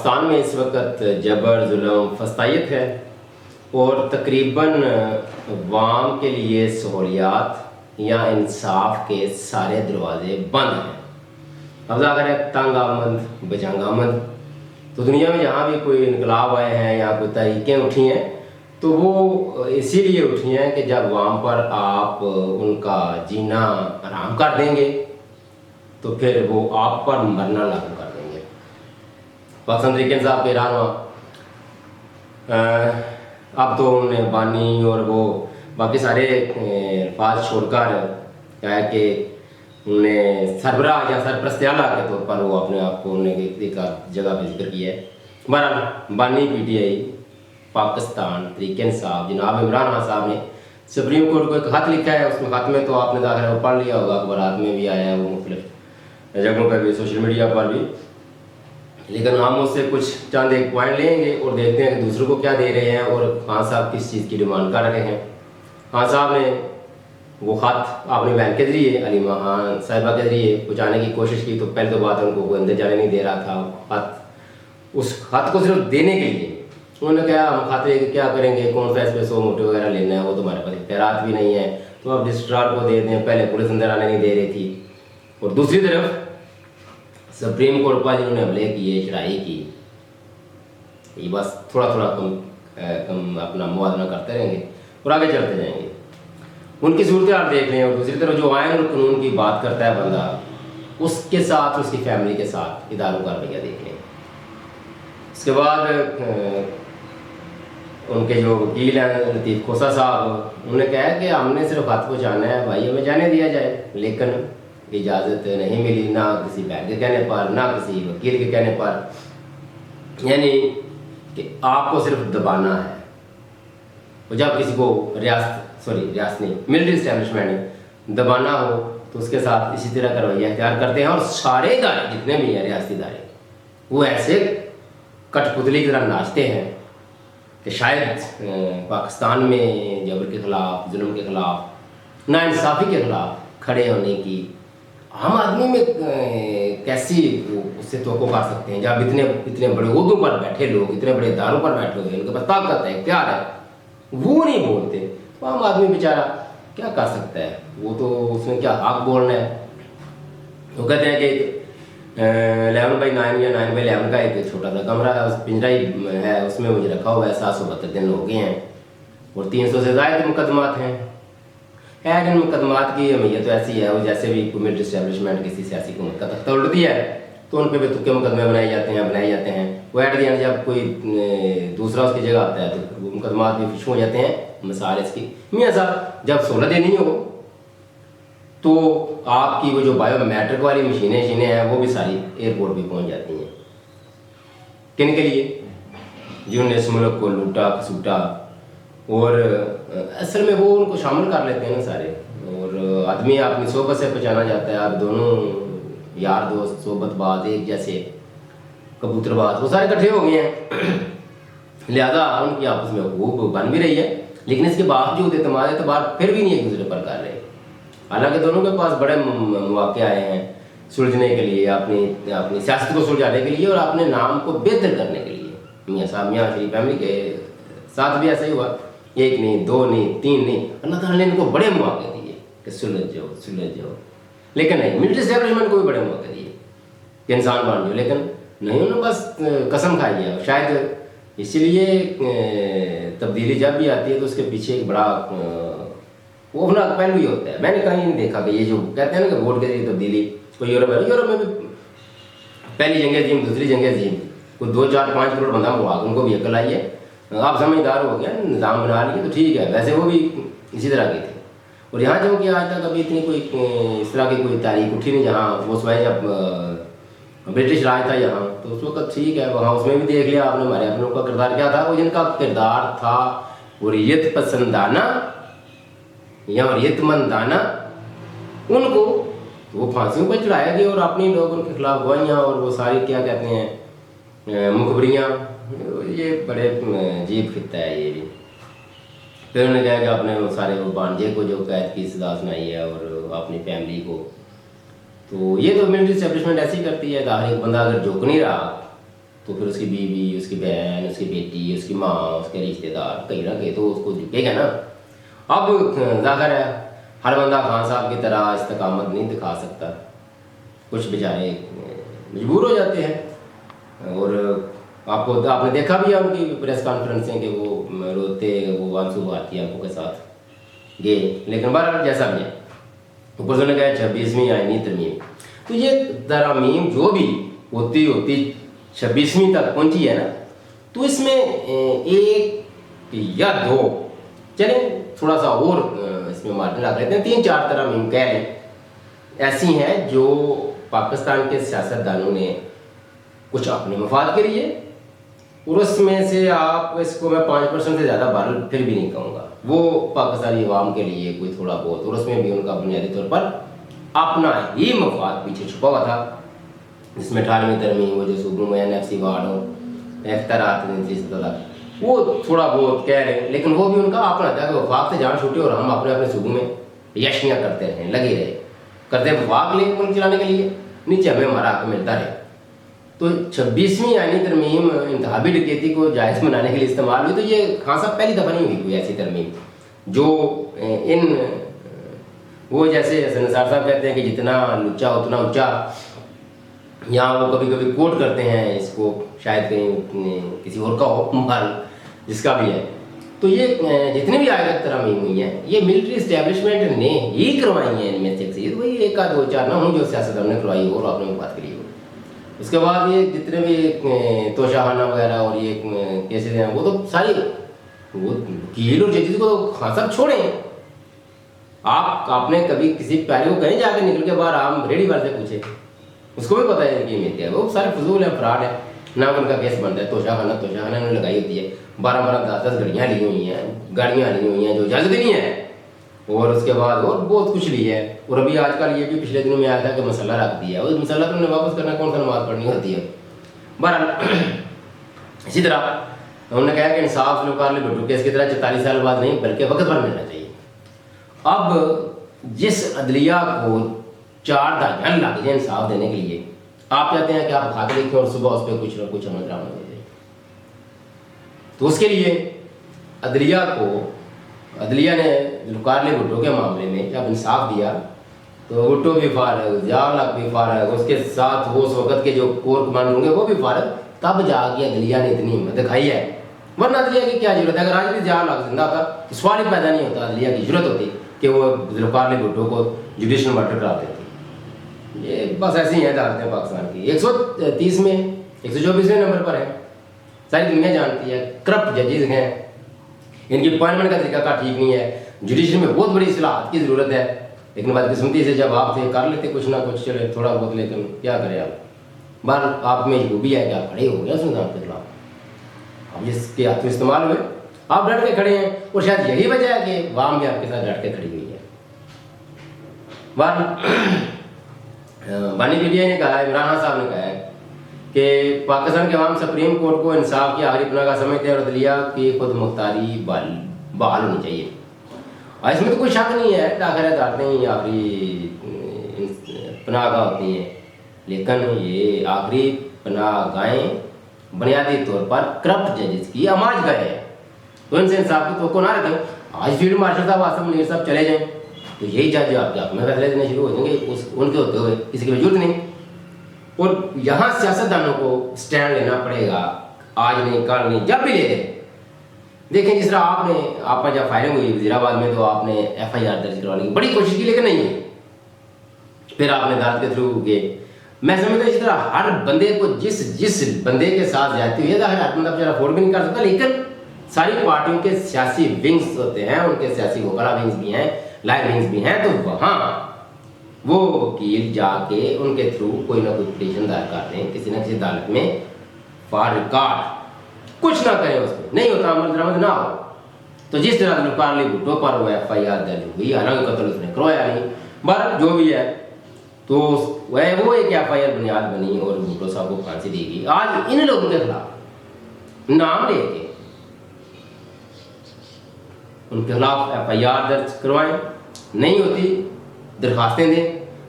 पाकिस्तान में इस वक्त जबर जुल्म फस्तायत है और तकरीबन वाम के लिए सहूलियात या इंसाफ के सारे दरवाजे बंद हैं। अब अगर है तंग आमद बजंग आमद, तो दुनिया में जहाँ भी कोई इनकलाब आए हैं या कोई तहरीकें उठी हैं तो वो इसीलिए उठी हैं कि जब वाम पर आप उनका जीना आराम कर देंगे तो फिर वो आप पर मरना लागू कर देंगे। पाकिस्तान तरीके साहब के ईरान अब तो उन्होंने बानी और वो बाकी सारे अल्फाज छोड़कर क्या है कि उन्हें सरबराह या सरप्रस्त्याला के तौर पर वो अपने आप को उन्हें एक जगह पर जिक्र किया है। बहरहाल बानी PTI पाकिस्तान तरीके इंसाफ जनाब इमरान खान साहब ने सुप्रीम कोर्ट को एक खत लिखा है। उसमें खत में तो आपने दाखिल पढ़ लिया होगा, अखबारात में भी आया है, वो मुख्तलिफ जगहों पर भी, सोशल मीडिया पर भी। लेकिन हम उससे कुछ चंद एक पॉइंट लेंगे और देखते हैं कि दूसरों को क्या दे रहे हैं और खान साहब किस चीज़ की डिमांड कर रहे हैं। खान साहब ने वो ख़त अपनी बहन के ज़रिए अलीमा खान साहिबा के ज़रिए पहुँचाने की कोशिश की, तो पहले तो बात उनको कोई अंदर जाने नहीं दे रहा था। खत उस खत को सिर्फ देने के लिए उन्होंने कहा हम खाते क्या करेंगे, कौन सा इस पर 100 मोटे वगैरह लेना है, वो तुम्हारे पास इख्तियारात भी नहीं है, तो अब रजिस्ट्रार को दे दें। पहले पुलिस अंदर आने नहीं दे रही थी। और दूसरी तरफ सुप्रीम कोर्ट पर जिन्होंने हमले किए, चढ़ाई की, ये बस थोड़ा थोड़ा कम अपना मुआवजा करते रहेंगे और आगे चलते जाएंगे। उनकी सूरत हाल देख लें और दूसरी तरफ जो आयन और कानून की बात करता है बंदा, उसके साथ उसकी फैमिली के साथ इदारों का रवैया देख लें। उसके बाद उनके जो वकील हैं लतीफ़ खोसा साहब, उन्होंने कहा कि हमने सिर्फ खत पहुँचाना है, भाई हमें जाने दिया जाए, लेकिन इजाज़त नहीं मिली, ना किसी बैंक के कहने पर, ना किसी वकील के कहने पर, यानी कि आपको सिर्फ दबाना है। और जब किसी को रियासत नहीं, मिलिट्री इस्टेब्लिशमेंट दबाना हो तो उसके साथ इसी तरह का रवैया इख्तियार करते हैं। और सारे इदारे जितने भी हैं रियासती इदारे, वो ऐसे कठपुतली की तरह नाचते हैं कि शायद पाकिस्तान में जबर के ख़िलाफ़, जुल्म के ख़िलाफ़, नाइंसाफ़ी के ख़िलाफ़ खड़े होने की आम आदमी में कैसी उससे तवक्को कर सकते हैं। जब इतने बड़े ओहदों पर बैठे लोग, इतने बड़े इदारों पर बैठे हुए, उनके पास ताकत है, इख्तियार है, वो नहीं बोलते तो आम आदमी बेचारा क्या कर सकता है? वो तो उसमें क्या हक बोलना है। वो कहते हैं कि 11/9 या 9/11 का एक छोटा सा कमरा है, उस पिंजरा ही है, उसमें मुझे रखा हुआ है। 772 दिन हो गए हैं और 300 से ज़ायद मुकदमात हैं। इन मुकदमात की अहमियत तो ऐसी है, वो जैसे भी मिलिट्री इस्टेब्लिशमेंट किसी सियासी हुकूमत का तख्ता उल्टती है तो उन पर भी तुक्के मुकदमे बनाए जाते हैं। वो एट दी एंड जब कोई दूसरा उसकी जगह आता है तो मुकदमात भी फिशू हो जाते हैं। मिसाल इसकी मियाँ साहब, जब सहूलत देनी हो तो आपकी वो जो बायोमेट्रिक वाली मशीनें हैं वो भी सारी एयरपोर्ट भी पहुँच जाती हैं। किन के लिए? जिन्होंने इस मुल्क को लूटा खसूटा, और असल में वो उनको शामिल कर लेते हैं ना सारे। और आदमी अपनी सोबत से पहचाना जाता है। आप दोनों यार दोस्त, सोबतबाज, एक जैसे कबूतरबाज, वो सारे इकट्ठे हो गए हैं। लिहाजा उनकी आपस में खूब बन भी रही है, लेकिन इसके बावजूद एतबार फिर भी नहीं एक दूसरे पर कर रहे। हालांकि दोनों के पास बड़े मौके आए हैं सुलझने के लिए, अपनी सियासत को सुलझाने के लिए और अपने नाम को बेहतर करने के लिए। मियाँ साहब मियाँ शरीफ फैमिली के साथ भी ऐसा ही हुआ, 1 नहीं 2 नहीं 3 नहीं, अल्लाह ताला ने इनको बड़े मौके दिए कि सुलझ जाओ। लेकिन नहीं, मिलिट्री इस्टेब्लिशमेंट को भी बड़े मौके दिए कि इंसान बन जाओ, लेकिन नहीं, उन्होंने बस कसम खाई है। शायद इसीलिए तब्दीली जब भी आती है तो उसके पीछे एक बड़ा वो अपना पहलू ही होता है। मैंने कहीं नहीं देखा कि ये जो कहते हैं ना कि वोट के जरिए तब्दीली, कोई यूरोप में भी पहली जंग अजीम, दूसरी जंग अजीम, कोई 2 4 5 करोड़ बंदा हुआ, उनको भी अकल आई है, आप समझदार हो गया, निज़ाम बना लिए तो ठीक है। वैसे वो भी इसी तरह के थे। और यहाँ जो कि आज तक अभी इतनी कोई इस तरह की कोई तारीख उठी नहीं। जहाँ वो समय जब ब्रिटिश राज था यहाँ, तो उस वक्त ठीक है, वहाँ उसमें भी देख लिया आपने हमारे अपनों का किरदार क्या था। वो जिनका किरदार था हुर्रियत पसंदाना या हुर्रियतमंदाना, उनको तो वो फांसियों पर चढ़ाया गया और अपने लोग उनके खिलाफ गवाहियाँ और वो सारी क्या कहते हैं मुखबरियाँ, ये बड़े अजीब खिता है ये भी। फिर उन्होंने कहा कि आपने वो सारे वो भांजे को जो कैद की सजा सुनाई है और अपनी फैमिली को, तो ये तो मिलिट्री इस्टेब्लिशमेंट ऐसी करती है कि हर एक बंदा अगर झुक नहीं रहा तो फिर उसकी बीवी, उसकी बहन, उसकी बेटी, उसकी माँ, उसके रिश्तेदार कहीं ना कहीं तो उसको झुकेगा ना। अब जाहिर है हर बंदा खान साहब की तरह इस्तकामत नहीं दिखा सकता, कुछ बेचारे मजबूर हो जाते हैं। और आपने देखा भी है उनकी प्रेस कॉन्फ्रेंसें कि वो रोते, वो आंसू बहाती आंखों के साथ गए। लेकिन बहरहाल जैसा भी है, ऊपर से कहा 26वीं आईनी तरमीम, तो ये तरमीम जो भी होती 26वीं तक पहुंची है ना, तो इसमें एक या दो, चले थोड़ा सा और इसमें मार्जिन रख लेते हैं, 3-4 तरमीम कह लें ऐसी हैं जो पाकिस्तान के सियासतदानों ने कुछ अपने मफाद के लिए, और उसमें से आप इसको मैं 5% से ज़्यादा बारल फिर भी नहीं कहूँगा, वो पाकिस्तानी अवाम के लिए कोई थोड़ा बहुत, और उसमें भी उनका बुनियादी तौर पर अपना ही मफाद पीछे छुपा हुआ था। जिसमें 18वीं तरमीम, वो जो सूबों में NFC वार्ड हो, वो थोड़ा बहुत कह रहे हैं, लेकिन वो भी उनका अपना था कि वफाक से जान छूटे और हम अपने अपने सूबों में यशनियाँ करते रहें, लगे रहे, करते वफाक ले मुल्क चलाने के लिए, नीचे हमें हमारा हक मिलता रहे। तो 26वीं आईनी तरमीम इंतखाबी डकैती को जायज़ बनाने के लिए इस्तेमाल हुई। तो ये खान साहब पहली दफ़ा नहीं हुई कोई ऐसी तरमीम जो इन वो जैसे निसार साहब कहते हैं कि जितना लुच्चा उतना ऊंचा, यहाँ वो कभी कभी कोट करते हैं इसको, शायद कहीं किसी और का हो माल, जिसका भी है। तो ये जितनी भी आज तक तरमीम हुई हैं, ये मिलिट्री इस्टेब्लिशमेंट ने ही करवाई हैं इनमें से, तो वही 1 आध 2 4 ना हों जो सियासतदानों ने करवाई हो और आपने बात करी हो। उसके बाद ये जितने भी तोशाखाना वगैरह और ये केसेज हैं, वो तो सारी वो कील और जजीज को तो खान साहब छोड़े। आपने कभी किसी प्यारे को कहीं जाकर निकल के बाहर आम रेडी वाले से पूछे, उसको भी पता है कि ये क्या है, वो सारे फजूल है, फ्रॉड है, ना उनका केस बनता है। तोशाखाना उन्होंने लगाई होती है, 12-12, 10-10 गाड़ियाँ ली हुई हैं, गाड़ियाँ ली हुई हैं जो इजाज़त नहीं है, और उसके बाद और बहुत कुछ भी है। और अभी आजकल ये भी पिछले दिनों में आया था कि मसला रख दिया, और मसला तो उन्हें वापस करना, कौन सा नमाज पढ़नी होती है। बहरहाल इसी तरह उन्होंने कहा कि इंसाफ लोकार्ले भुट्टो केस की तरह 44 साल बाद नहीं बल्कि वक्त पर मिलना चाहिए। अब जिस अदलिया को 4 दहाइयाँ लग जाए इंसाफ देने के लिए, आप चाहते हैं कि आप खाते देखें और सुबह उस पर कुछ ना कुछ अमल दरामद हो जाए, तो उसके लिए अदलिया ने लोकार्ले भुट्टो के मामले में जब इंसाफ दिया तो भुट्टो भी फारग, ज़िया-उल-हक भी फारग, उसके साथ वो उस वक्त के जो कोर कमांडर होंगे वो भी फारग, तब जाके अदलिया ने इतनी हिम्मत दिखाई है। वरना अदलिया की क्या जरूरत है? अगर आज भी ज़िया-उल-हक जिंदा था तो सवाल ही पैदा नहीं होता, अदलिया की जरूरत होती कि वो लोकार्ले भुट्टो को जुडिशल मर्डर करा देती। ये बस ऐसी ही अदालतें पाकिस्तान की 130 में 124वें नंबर पर है, सारी दुनिया जानती है। करप्ट जजेज हैं, इनकी अपॉइंटमेंट का तरीका ठीक नहीं है, जुडिशरी में बहुत बड़ी इस्लाहत की ज़रूरत है। लेकिन बदकिस्मती से जब आप थे कर लेते कुछ ना कुछ, चले थोड़ा बहुत, लेकिन क्या करें आप, बार आप में खूबी है कि आप खड़े हो गए उस निज़ाम के खिलाफ, अब जिसके हाथ में इस्तेमाल हुए आप डट के खड़े हैं, और शायद यही वजह है कि वाम भी आपके साथ डट के खड़ी हुई है। बानी पीटीआई ने कहा है, इमरान साहब ने कहा है कि पाकिस्तान के अवाम सुप्रीम कोर्ट को इंसाफ की आखिरी पनाह का समझते हैं और अदलिया की खुद मुख्तारी बहाल होनी चाहिए। और इसमें तो कोई शक नहीं है, आखिर अदालतें ही आखिरी पनाह गाह होती हैं, लेकिन ये आखिरी पनाह गाहें बुनियादी तौर पर करप्ट जजेस की आमाज गए हैं, तो इनसे इंसाफ की तो ना रखें। आज फील्ड मार्शल साहब, आसम मुनीर साहब चले जाएँ तो यही जज आपके हक में फैसले देने शुरू हो जाएंगे, उनके होते हुए किसी की जरूरत नहीं। और यहाँ सियासतदानों को स्टैंड लेना पड़ेगा, आज नहीं कल नहीं, जब भी ले लें। देखें जिस तरह आपने जब फायरिंग हुई वजीराबाद में तो आपने FIR दर्ज करवाने की बड़ी कोशिश की, लेकिन नहीं हुई, फिर आपने अदालत के थ्रू गए। मैं समझता इस तरह हर बंदे को जिस बंदे के साथ जाती हुई है, हर बंदा बेचारा अफोर्ड भी नहीं कर सकता, लेकिन सारी पार्टियों के सियासी विंग्स होते हैं, उनके सियासी वकला विंग्स भी हैं, लाइव विंग्स भी हैं, तो वहाँ वो वकील जाके उनके थ्रू कोई ना कोई पिटीशन दायर करते हैं किसी न किसी अदालत में, फॉर रिकॉर्ड कुछ ना करें, उस पर नहीं होता अमल दरामद ना हो। तो जिस तरह लोकार्ले भुट्टो पर वो FIR दर्ज हुई, हालांकि कत्ल उसने करवाया नहीं, बहरहाल जो भी है, तो वह वो एक FIR बुनियाद बनी और भुट्टो साहब को फांसी दी गई। आज इन लोगों के खिलाफ नाम लेके उनके खिलाफ FIR दर्ज करवाएं, नहीं होती दरखास्तें दें,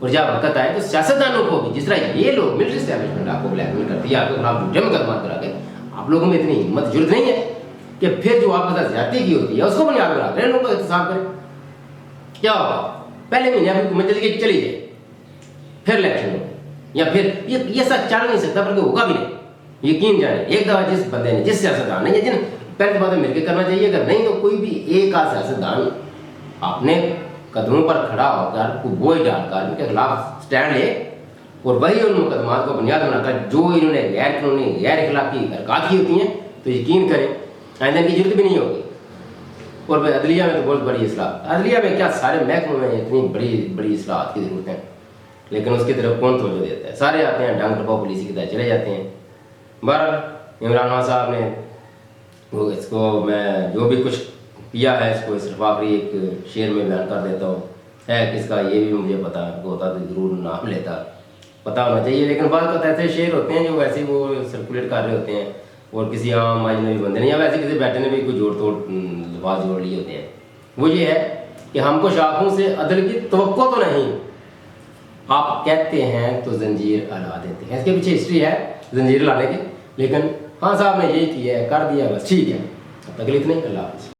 और जब हरकत आए तो सियासतदानों को भी, जिस तरह ये लोग मिलिट्री एस्टैब्लिशमेंट आपको ब्लैकमेल करती है, आपके खिलाफ झूठे मुकदमा करा के, आप लोगों में इतनी हिम्मत जरूरत नहीं है कि फिर जो आपके साथ ज्यादती की होती है उसको बुनियाद बना कर लोगों का एहतसाब करें। क्या होगा, पहले महीने आपकी हुकूमत चली जाए, फिर इलेक्शन हो, या फिर ये सब चल नहीं सकता, बल्कि होगा भी नहीं। यकीन जाने एक दफा जिस बंदे ने, जिस सियासतदान ने, जिन पहले बात मिलकर करना चाहिए, अगर नहीं तो कोई भी एक आध सियासतदान अपने कदमों पर खड़ा होकर बोझ डालकर उनके खिलाफ स्टैंड ले और वही उन मुकदमात को बुनियाद बनाकर जो इन्होंने गैर कानूनी गैर इखलाकी हरकत की होती हैं, तो यकीन करें आइंदा की जरूरत भी नहीं होगी। और अदलिया में तो बहुत बड़ी इस्लाह, अदलिया में क्या सारे महकमों में इतनी बड़ी बड़ी इस्लाहत की जरूरत है, लेकिन उसकी तरफ कौन तवज्जो देता है? सारे आते हैं डांग टपा पुलिस की तरह चले जाते हैं। बहरहाल इमरान खान साहब ने वो, इसको मैं जो भी कुछ किया है इसको सिर्फ आखिरी एक शेर में बयान कर देता हूँ। है किसका ये भी मुझे पता होता तो जरूर नाम लेता, पता होना चाहिए, लेकिन बाद तो ऐसे शेर होते हैं जो वैसे वो सर्कुलेट कर रहे होते हैं और किसी आम अजनबी बंदे ने या वैसे किसी बैठे ने भी कोई जोड़ तोड़ लफाज जोड़ लिए होते हैं। वो ये है कि हमको शाखों से अदल की तवक्को तो नहीं, आप कहते हैं तो जंजीर हला देते हैं। इसके पीछे हिस्ट्री है जंजीर लाने की, लेकिन खान साहब ने यही किया है, कर दिया, बस ठीक है, तकलीफ नहीं। अल्लाह हाफ़िज़।